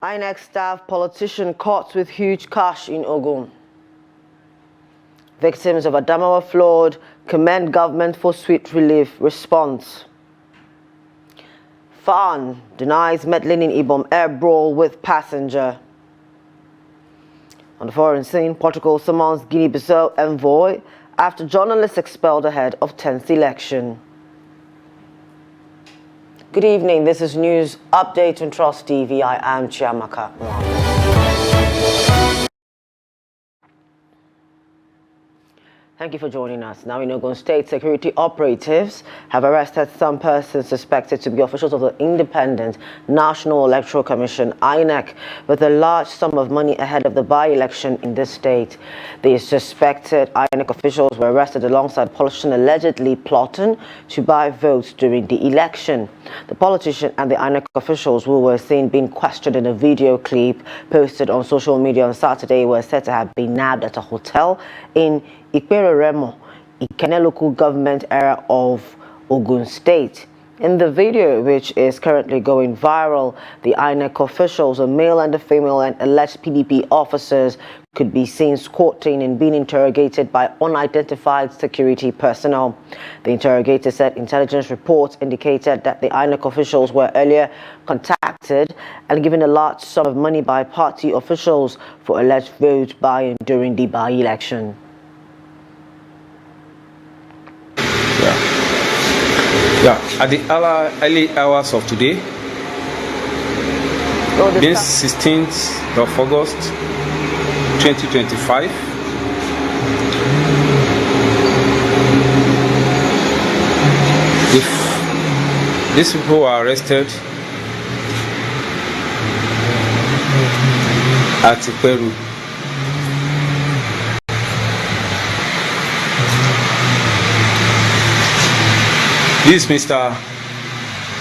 INEC staff politician caught with huge cash in Ogun. Victims of Adamawa flood commend government for swift relief response. FAN denies meddling in Ibom air brawl with passenger. On the foreign scene, Portugal summons Guinea-Bissau envoy after journalists expelled ahead of 10th election. Good evening, this is News Update on Trust TV. I am Chiamaka. Thank you for joining us. Now in Ogun State, security operatives have arrested some persons suspected to be officials of the Independent National Electoral Commission, INEC, with a large sum of money ahead of the by-election in this state. The suspected INEC officials were arrested alongside politicians allegedly plotting to buy votes during the election. The politician and the INEC officials who were seen being questioned in a video clip posted on social media on Saturday were said to have been nabbed at a hotel in Remo, Ikene local government area of Ogun State. In the video, which is currently going viral, the INEC officials, a male and a female, and alleged PDP officers could be seen squatting and being interrogated by unidentified security personnel. The interrogator said intelligence reports indicated that the INEC officials were earlier contacted and given a large sum of money by party officials for alleged vote buying during the by-election. Yeah, at the early hours of today, being 16th of August 2025, these people were arrested at Peru. This Mr.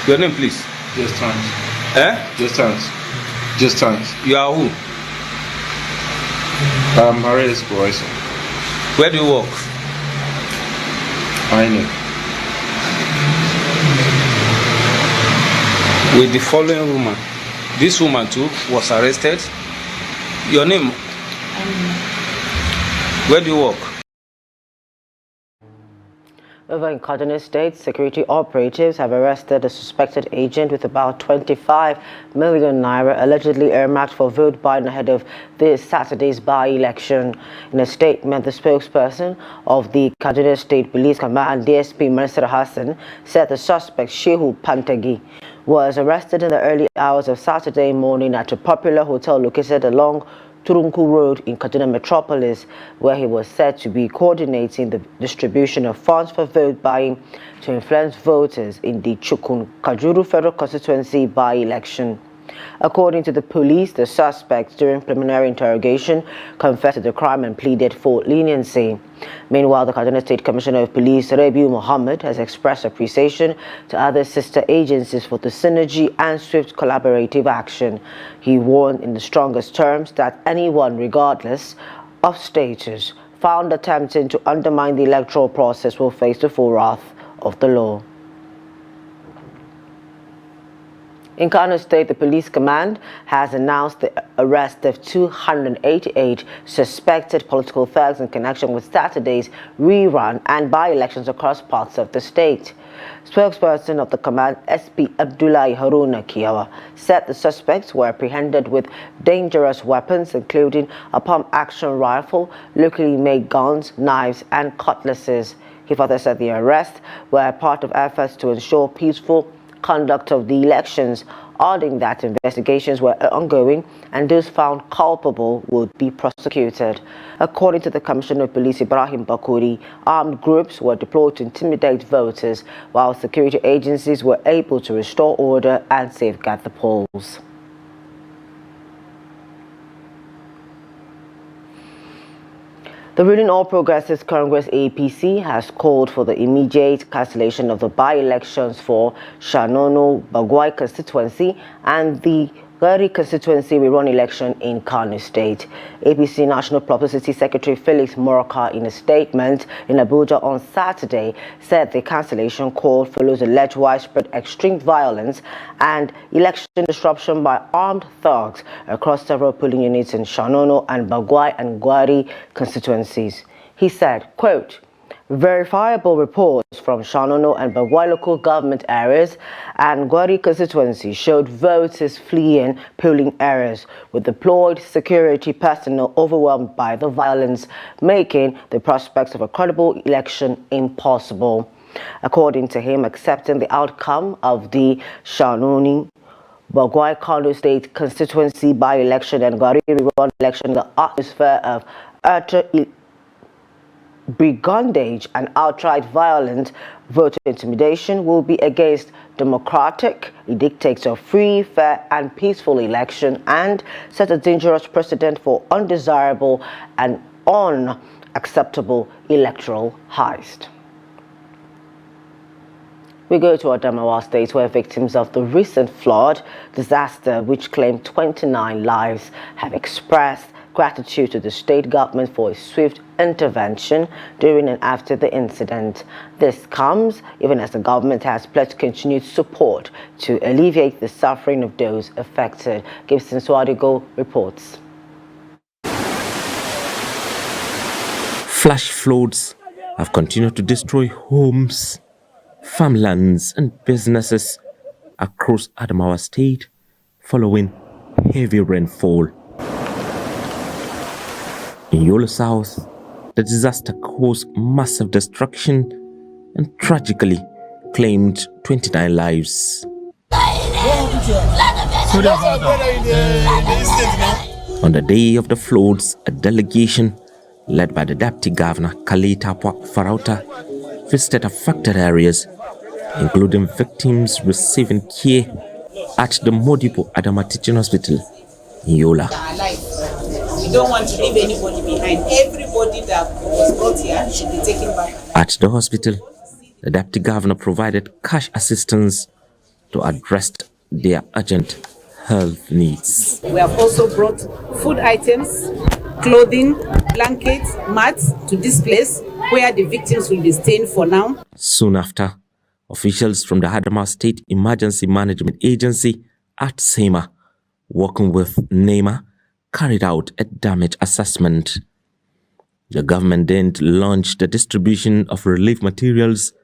Your name, please. Just Times. Just Times. Just Times. You are who? I'm Maria's boys. Where do you work? I know. With the following woman. This woman too was arrested. Your name? Where do you work? Over in Kano State, security operatives have arrested a suspected agent with about 25 million naira allegedly earmarked for vote buying ahead of this Saturday's by-election. In a statement, the spokesperson of the Kano State Police Command, DSP Mansur Hassan, said the suspect, Shehu Pantagi, was arrested in the early hours of Saturday morning at a popular hotel located along Turunku Road in Kaduna Metropolis, where he was said to be coordinating the distribution of funds for vote buying to influence voters in the Chukun Kajuru Federal Constituency by-election. According to the police, the suspect, during preliminary interrogation, confessed to the crime and pleaded for leniency. Meanwhile, the Kaduna State Commissioner of Police, Rabiu Mohammed, has expressed appreciation to other sister agencies for the synergy and swift collaborative action. He warned in the strongest terms that anyone, regardless of status, found attempting to undermine the electoral process will face the full wrath of the law. In Kano State, the police command has announced the arrest of 288 suspected political thugs in connection with Saturday's rerun and by-elections across parts of the state. Spokesperson of the command, SP Abdullahi Haruna Kiyawa, said the suspects were apprehended with dangerous weapons, including a pump-action rifle, locally made guns, knives, and cutlasses. He further said the arrests were part of efforts to ensure peaceful conduct of the elections, adding that investigations were ongoing and those found culpable would be prosecuted. According to the Commissioner of Police Ibrahim Bakuri, armed groups were deployed to intimidate voters, while security agencies were able to restore order and safeguard the polls. The ruling All Progressives Congress APC has called for the immediate cancellation of the by-elections for Shanono Bagwai constituency and the Gilly constituency will run election in Kano State. APC National Publicity Secretary Felix Moraka, in a statement in Abuja on Saturday, said the cancellation call follows alleged widespread extreme violence and election disruption by armed thugs across several polling units in Shanono and Bagwai and Gwari constituencies. He said, quote, verifiable reports from Shanono and Bagwai local government areas and Gwari constituency showed voters fleeing polling areas with deployed security personnel overwhelmed by the violence, making the prospects of a credible election impossible. According to him, accepting the outcome of the Shanono Bagwai Kano State constituency by-election and Gwari rerun election, the atmosphere of utter brigandage and outright violent voter intimidation will be against democratic. It dictates a free, fair and peaceful election and set a dangerous precedent for undesirable and unacceptable electoral heist. We go to Adamawa State, where victims of the recent flood disaster, which claimed 29 lives, have expressed gratitude to the state government for a swift intervention during and after the incident. This comes even as the government has pledged continued support to alleviate the suffering of those affected. Gibson Swadigo reports. Flash floods have continued to destroy homes, farmlands and businesses across Adamawa State following heavy rainfall. In Yola South, the disaster caused massive destruction and tragically claimed 29 lives. On the day of the floods, a delegation led by the Deputy Governor Kalita Farauta visited affected areas, including victims receiving care at the Modibo Adama Teaching Hospital in Yola. We don't want to leave anybody behind. Everybody that was brought here should be taken back. At the hospital, the Deputy Governor provided cash assistance to address their urgent health needs. We have also brought food items, clothing, blankets, mats to this place where the victims will be staying for now. Soon after, officials from the Adamawa State Emergency Management Agency at SEMA, working with NEMA, carried out a damage assessment. The government then launched the distribution of relief materials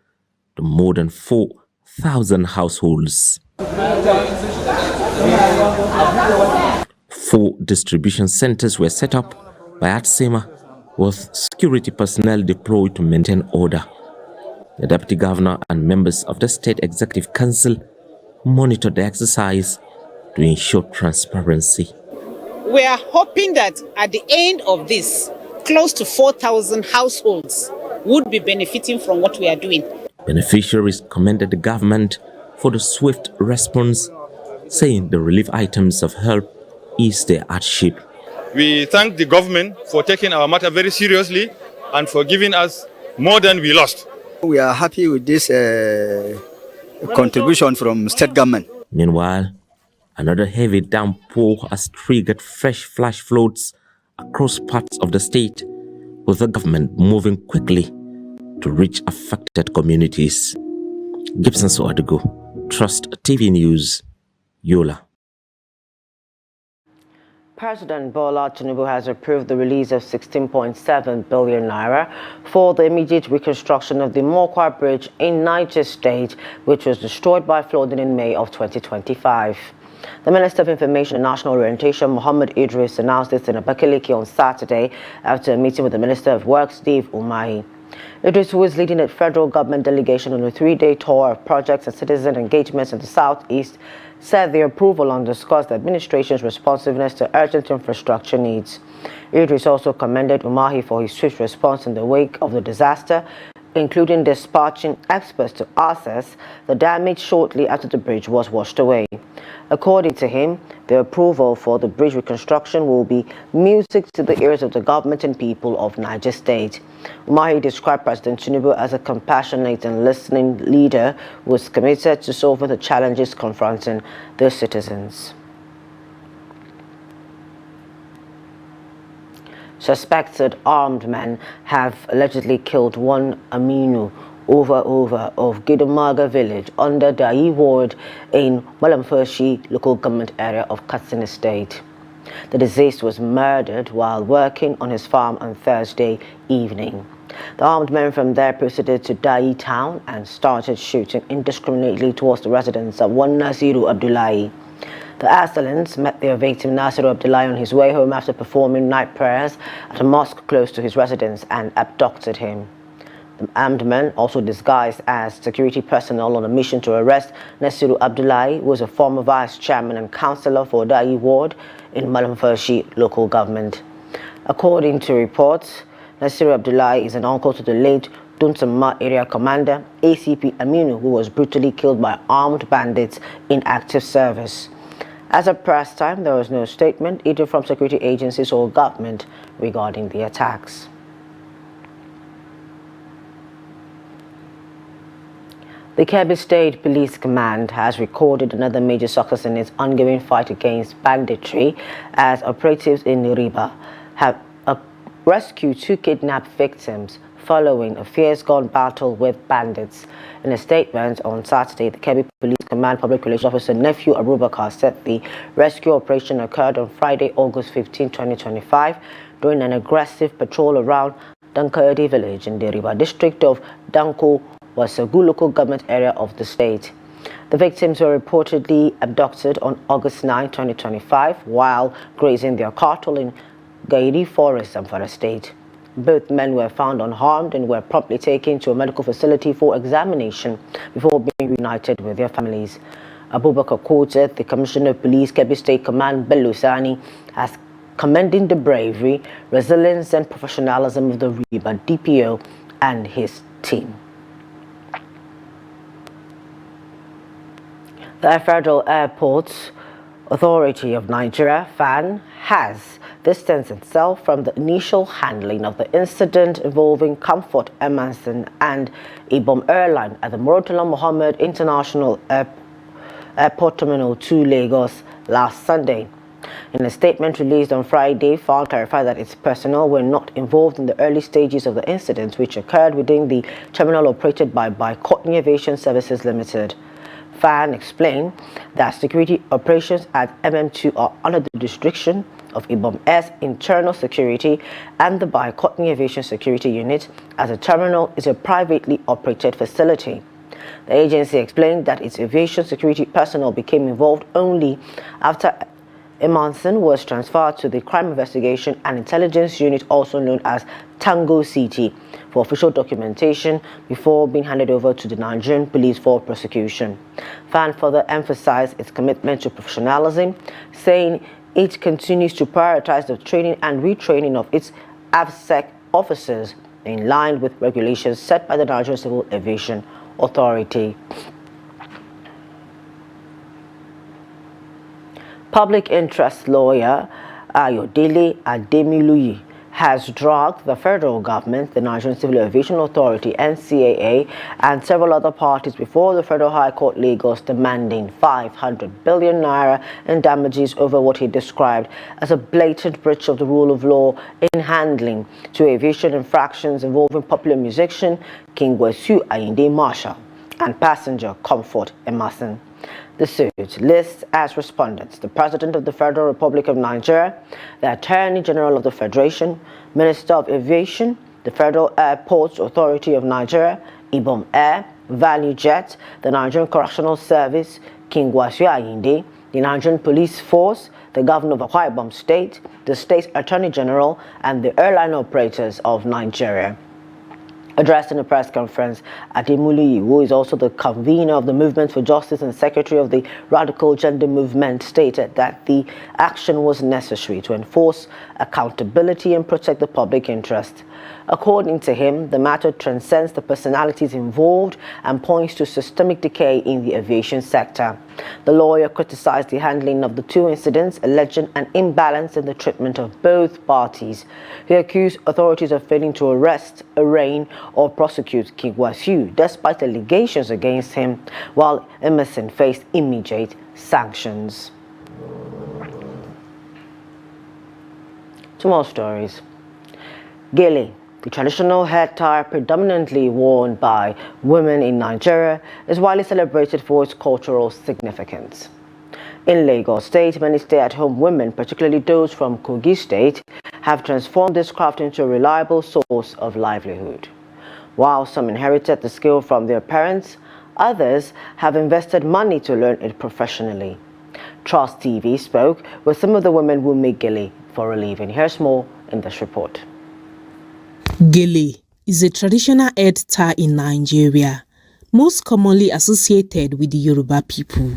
to more than 4,000 households. 4 distribution centers were set up by ATSEMA with security personnel deployed to maintain order. The Deputy Governor and members of the State Executive Council monitored the exercise to ensure transparency. We are hoping that at the end of this, close to 4,000 households would be benefiting from what we are doing. Beneficiaries commended the government for the swift response, saying the relief items of help eased their hardship. We thank the government for taking our matter very seriously and for giving us more than we lost. We are happy with this contribution from state government. Meanwhile, another heavy downpour has triggered fresh flash floods across parts of the state, with the government moving quickly to reach affected communities. Gibson Soadigo, Trust TV News, Yola. President Bola Tinubu has approved the release of 16.7 billion naira for the immediate reconstruction of the Mokwa Bridge in Niger State, which was destroyed by flooding in May of 2025. The Minister of Information and National Orientation, Mohammed Idris, announced this in Abakaliki on Saturday after a meeting with the Minister of Works, Steve Umahi. Idris, who is leading a federal government delegation on a 3-day tour of projects and citizen engagements in the Southeast, said the approval underscores the administration's responsiveness to urgent infrastructure needs. Idris also commended Umahi for his swift response in the wake of the disaster, including dispatching experts to assess the damage shortly after the bridge was washed away. According to him, the approval for the bridge reconstruction will be music to the ears of the government and people of Niger State. Umahi described President Tinubu as a compassionate and listening leader who is committed to solving the challenges confronting their citizens. Suspected armed men have allegedly killed one Aminu over of Gidamaga village under Dai ward in Malamfershi local government area of Katsina State. The deceased was murdered while working on his farm on Thursday evening. The armed men from there proceeded to Dai town and started shooting indiscriminately towards the residence of one Nasiru Abdullahi. The assailants met their victim Nasiru Abdullahi on his way home after performing night prayers at a mosque close to his residence and abducted him. The armed men, also disguised as security personnel on a mission to arrest Nasiru Abdullahi, who was a former vice chairman and councillor for Dai ward in Malamfershi local government. According to reports, Nasiru Abdullahi is an uncle to the late Duntama area commander ACP Aminu, who was brutally killed by armed bandits in active service. As of press time, there was no statement either from security agencies or government regarding the attacks. The Kebbi State Police Command has recorded another major success in its ongoing fight against banditry as operatives in Niriba have rescued 2 kidnapped victims following a fierce-gun battle with bandits. In a statement on Saturday, the Kebbi Police Command Public Relations Officer Nephew Abubakar said the rescue operation occurred on Friday, August 15, 2025, during an aggressive patrol around Dankadi village in the Niriba district of Danko Wasagu local government area of the state. The victims were reportedly abducted on August 9, 2025, while grazing their cattle in Gairi Forest, Zamfara State. Both men were found unharmed and were promptly taken to a medical facility for examination before being reunited with their families. Abubakar quoted the Commissioner of Police, Kebbi State Command Bello Sani, as commending the bravery, resilience and professionalism of the Riba DPO and his team. The Federal Airports Authority of Nigeria, FAN, has distanced itself from the initial handling of the incident involving Comfort Emerson and Ibom Airline at the Murtala Mohammed International Airport Terminal 2, Lagos, last Sunday. In a statement released on Friday, FAN clarified that its personnel were not involved in the early stages of the incident, which occurred within the terminal operated by Courtney Aviation Services Limited. FAN explained that security operations at MM2 are under the jurisdiction of Ibom Air's internal security and the Courtney Aviation Security Unit, as the terminal is a privately operated facility. The agency explained that its aviation security personnel became involved only after Emerson was transferred to the Crime Investigation and Intelligence Unit, also known as Tango CT, for official documentation before being handed over to the Nigerian police for prosecution. FAN further emphasized its commitment to professionalism, saying it continues to prioritize the training and retraining of its AVSEC officers in line with regulations set by the Nigerian Civil Aviation Authority. Public interest lawyer Ayodele Ademiluyi has dragged the federal government, the Nigerian Civil Aviation Authority, NCAA, and several other parties before the Federal High Court Lagos, demanding 500 billion naira in damages over what he described as a blatant breach of the rule of law in handling 2 aviation infractions involving popular musician King Wasiu Ayinde Marshall and passenger Comfort Emerson. The suit lists as respondents the President of the Federal Republic of Nigeria, the Attorney General of the Federation, Minister of Aviation, the Federal Airports Authority of Nigeria, Ibom Air, Value Jet, the Nigerian Correctional Service, King Wasiu Ayinde, the Nigerian Police Force, the Governor of Akwa Ibom State, the State Attorney General, and the airline operators of Nigeria. Addressing a press conference, Ademiluyi, who is also the convener of the Movement for Justice and secretary of the Radical Gender Movement, stated that the action was necessary to enforce accountability and protect the public interest. According to him, the matter transcends the personalities involved and points to systemic decay in the aviation sector. The lawyer criticized the handling of the 2 incidents, alleging an imbalance in the treatment of both parties. He accused authorities of failing to arrest, arraign, or prosecute King Wasiu, despite allegations against him, while Emerson faced immediate sanctions. 2 more stories. Gilly, the traditional head tie predominantly worn by women in Nigeria, is widely celebrated for its cultural significance. In Lagos State, many stay-at-home women, particularly those from Kogi State, have transformed this craft into a reliable source of livelihood. While some inherited the skill from their parents, others have invested money to learn it professionally. Trust TV spoke with some of the women who make Gilly for a living. Here's more in this report. Gilly is a traditional head tie in Nigeria, most commonly associated with the Yoruba people.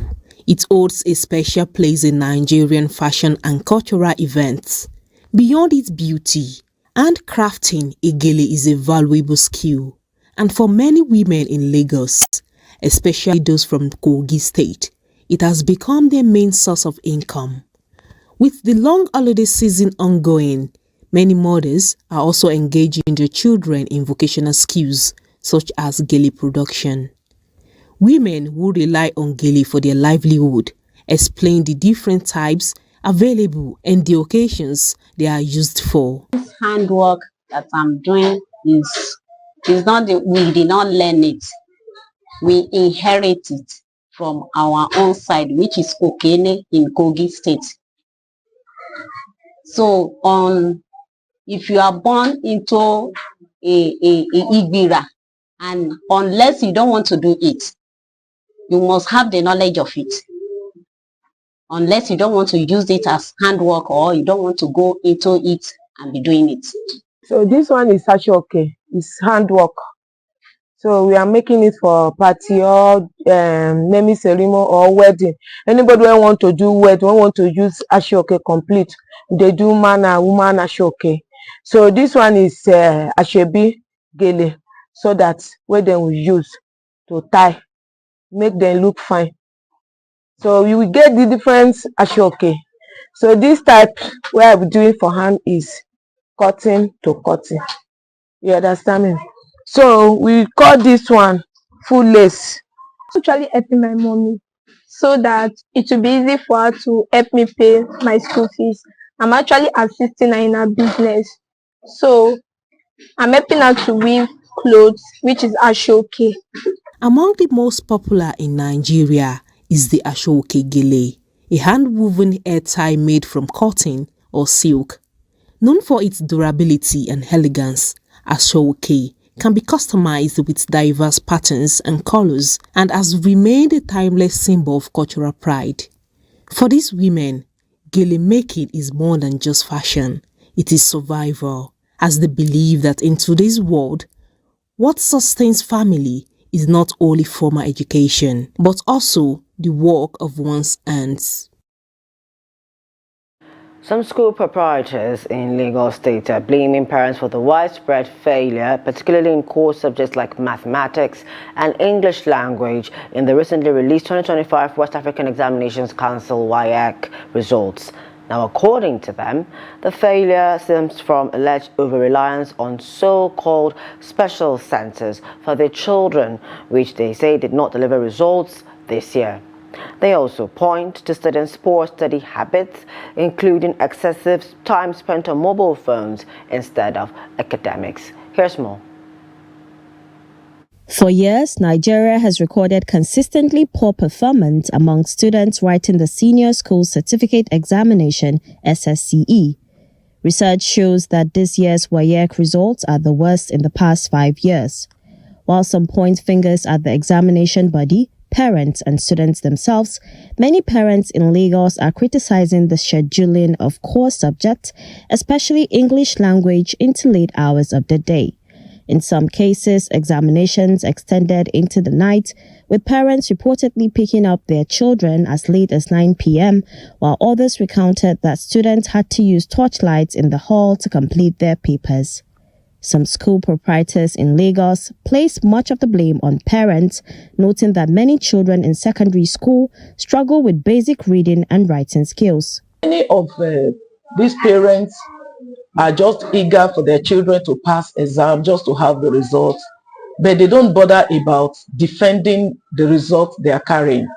It holds a special place in Nigerian fashion and cultural events. Beyond its beauty, handcrafting a Gilly is a valuable skill, and for many women in Lagos, especially those from Kogi State, it has become their main source of income. With the long holiday season ongoing, many mothers are also engaging their children in vocational skills such as Gilly production. Women who rely on Gilly for their livelihood explain the different types available and the occasions they are used for. This handwork that I'm doing is not we did not learn it. We inherit it from our own side, which is Okene in Kogi State. So if you are born into a Igbira, and unless you don't want to do it, you must have the knowledge of it. Unless you don't want to use it as handwork or you don't want to go into it and be doing it. So this one is Ashoke, it's handwork. So we are making it for party or naming ceremony or wedding. Anybody who want to do wedding, want to use Ashoke complete, they do man and woman Ashoke. So this one is Ashebi Gele, so that where they will use to tie, make them look fine. So you will get the different Ashoke. So this type where I'm doing for hand is cotton to cotton. You understand me? So we call this one full lace. Actually helping my mommy so that it will be easy for her to help me pay my school fees. I'm actually assisting her in her business. So I'm helping her to weave clothes, which is Ashoke. Among the most popular in Nigeria is the Ashoke Gilly, a hand-woven hair tie made from cotton or silk. Known for its durability and elegance, Ashoke can be customized with diverse patterns and colors and has remained a timeless symbol of cultural pride. For these women, Gilly making is more than just fashion. It is survival, as they believe that in today's world, what sustains family is not only formal education, but also the work of one's hands. Some school proprietors in Lagos State are blaming parents for the widespread failure, particularly in core subjects like mathematics and English language, in the recently released 2025 West African Examinations Council WAEC results. Now, according to them, the failure stems from alleged over-reliance on so-called special centers for their children, which they say did not deliver results this year. They also point to students' poor study habits, including excessive time spent on mobile phones instead of academics. Here's more. For years, Nigeria has recorded consistently poor performance among students writing the Senior School Certificate Examination (SSCE). Research shows that this year's WAEC results are the worst in the past 5 years. While some point fingers at the examination body, parents and students themselves, many parents in Lagos are criticizing the scheduling of core subjects, especially English language, into late hours of the day. In some cases, examinations extended into the night, with parents reportedly picking up their children as late as 9 p.m., while others recounted that students had to use torchlights in the hall to complete their papers. Some school proprietors in Lagos place much of the blame on parents, noting that many children in secondary school struggle with basic reading and writing skills. Many of these parents are just eager for their children to pass exam just to have the results, but they don't bother about defending the results they are carrying.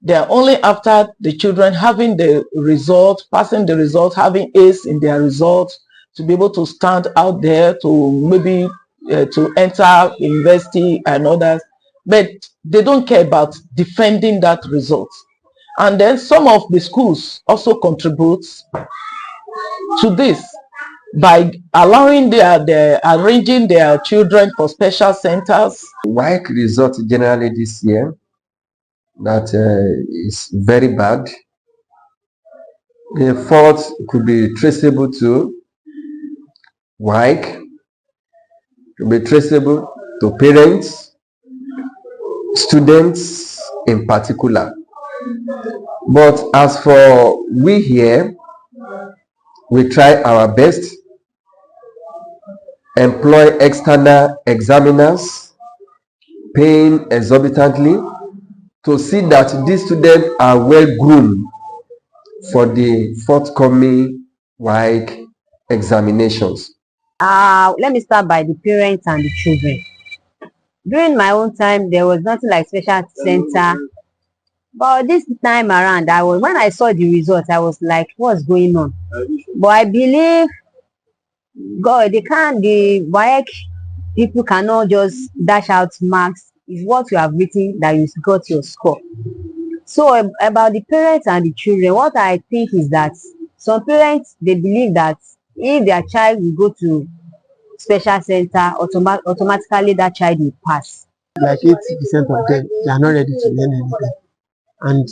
They are only after the children having the result, passing the result, having A's in their results, to be able to stand out there to maybe to enter university and others, but they don't care about defending that result. And then some of the schools also contribute to this by allowing arranging their children for special centers. WAEC result generally this year that is very bad. The fault could be traceable to WAEC, could be traceable to parents, students in particular. But as for we here, we try our best, employ external examiners, paying exorbitantly to see that these students are well groomed for the forthcoming WAEC examinations. Let me start by the parents and the children. During my own time, there was nothing like special center. But this time around, when I saw the results, I was like, what's going on? But I believe God, the WAEC people cannot just dash out marks. It's what you have written that you got your score. So about the parents and the children, what I think is that some parents, they believe that if their child will go to special center, automatically that child will pass. Like 80% of them, they are not ready to learn anything. And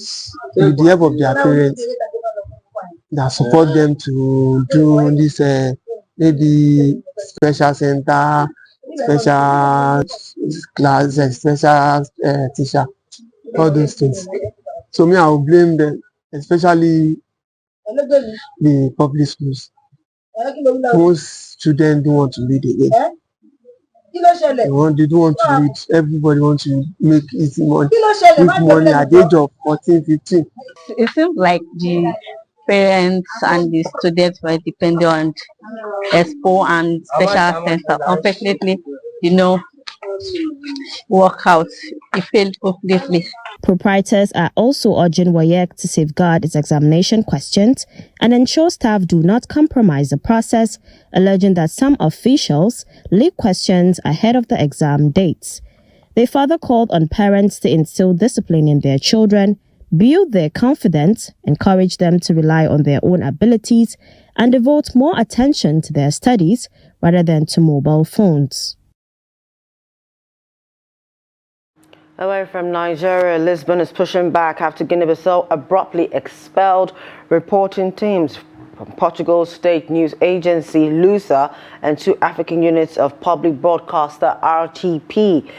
with the help of their parents that support them to do this maybe special center, special class, special teacher, all those things. So me, I will blame them, especially the public schools. Most students don't want to read again. They don't want to read. Everybody wants to make easy money. Make money at the age of 14, 15. It seems like the parents and the students were dependent on expo and special center. Unfortunately, work out. It failed completely. Proprietors are also urging WAEC to safeguard its examination questions and ensure staff do not compromise the process, alleging that some officials leak questions ahead of the exam dates. They further called on parents to instill discipline in their children, build their confidence, encourage them to rely on their own abilities, and devote more attention to their studies rather than to mobile phones. Away from Nigeria, Lisbon is pushing back after Guinea-Bissau abruptly expelled reporting teams from Portugal's state news agency, LUSA, and 2 African units of public broadcaster, RTP.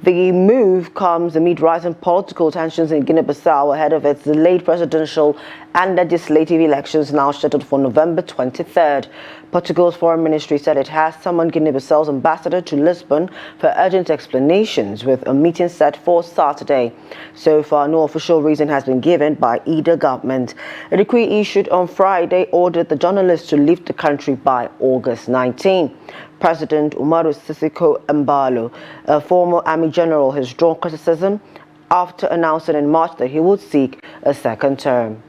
The move comes amid rising political tensions in Guinea-Bissau ahead of its delayed presidential and legislative elections now scheduled for November 23rd. Portugal's foreign ministry said it has summoned Guinea-Bissau's ambassador to Lisbon for urgent explanations, with a meeting set for Saturday. So far, no official reason has been given by either government. A decree issued on Friday ordered the journalists to leave the country by August 19. President Umaru Sissoco Embalo, a former army general, has drawn criticism after announcing in March that he would seek a second term.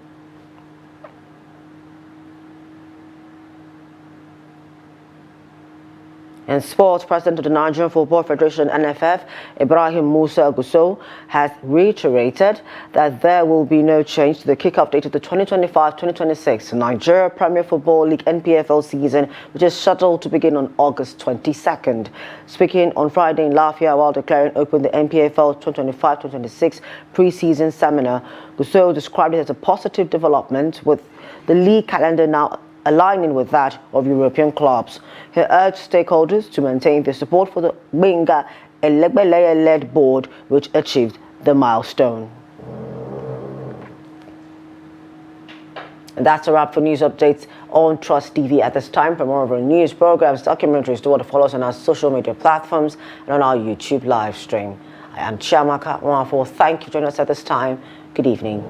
In sports, President of the Nigerian Football Federation, NFF, Ibrahim Musa Gusau, has reiterated that there will be no change to the kickoff date of the 2025-2026 Nigeria Premier Football League NPFL season, which is scheduled to begin on August 22nd. Speaking on Friday in Lafayette while declaring open the NPFL 2025-2026 pre-season seminar, Gusau described it as a positive development, with the league calendar now aligning with that of European clubs. He urged stakeholders to maintain their support for the Benga Elegbeleye-led board, which achieved the milestone. And that's a wrap for news updates on Trust TV at this time. For more of our news programs, documentaries, do want to follow us on our social media platforms and on our YouTube live stream. I am Chiamaka Nwafo. Thank you for joining us at this time. Good evening.